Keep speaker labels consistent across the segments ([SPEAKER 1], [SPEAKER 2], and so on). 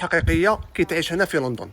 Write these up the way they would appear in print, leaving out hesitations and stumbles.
[SPEAKER 1] حقيقيه كيتعيش هنا في لندن.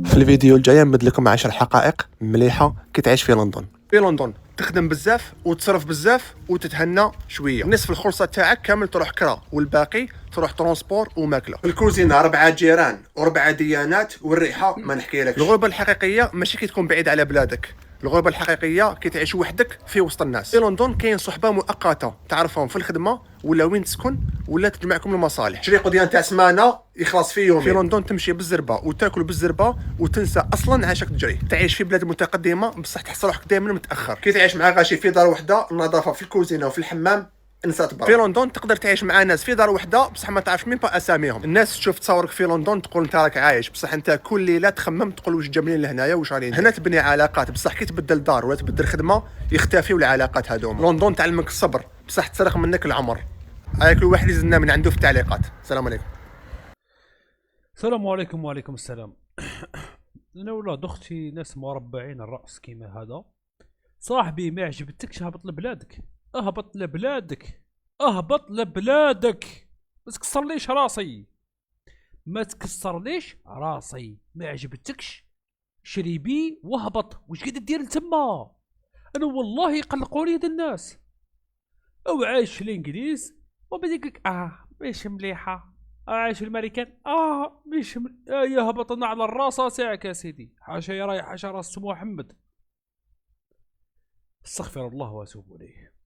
[SPEAKER 2] في الفيديو الجاي نبد لكم 10 حقائق مليحه كتعيش في لندن.
[SPEAKER 1] في لندن تخدم بزاف وتصرف بزاف وتتهنى شويه، نصف الخلصه تاعك كامل تروح كرا والباقي تروح ترونسبور وماكله. في الكوزينه 4 جيران و4 ديانات والريحه ما نحكيلكش. الغربه الحقيقيه ماشي كتكون بعيد على بلادك، الغربه الحقيقيه كتعيش وحدك في وسط الناس. في لندن كاين صحبه مؤقته تعرفهم في الخدمه ولا وين تسكن ولا تجمعكم المصالح. شريق ديال تاع سمانه يخلص في يومين. في لندن تمشي بالزربه وتاكل بالزربه وتنسى اصلا عاشك تجري. تعيش في بلاد متقدمه بصح تحس روحك دائما متاخر. كي تعيش مع غاشي في دار وحده، النظافه في الكوزينه وفي الحمام انسى تبرا. في لندن تقدر تعيش مع ناس في دار وحده بصح ما تعرفش مين با اساميهم. الناس تشوف تصاورك في لندن تقول انت راك عايش، بصح انت كل ليله تخمم تقول واش جابني لهنايا واش راني هنا. تبني علاقات بصح كي تبدل دار ولا تبدل خدمه يختفيو العلاقات هذوما. لندن تعلمك الصبر بصح تسرق منك العمر. كل واحد يزلنا من عنده في التعليقات. السلام عليكم.
[SPEAKER 3] السلام عليكم. وعليكم السلام. انا ولاد اختي ناس مربعين الراس كيما هذا. صاحبي ما عجبتكش هبط لبلادك، اهبط لبلادك، اهبط لبلادك. ما تكسرليش راسي، ما تكسرليش راسي. ما عجبتكش شريبي واهبط. واش قاعد دير لتما؟ انا والله يقلقوني هاد الناس. او عايش في الانجليز وبديك مش مليحه، عايش في الامريكان مش يا هبطنا على الراسه تاعك يا سيدي. حاشا يا رايح حاشا راس محمد. استغفر الله واتوب اليه.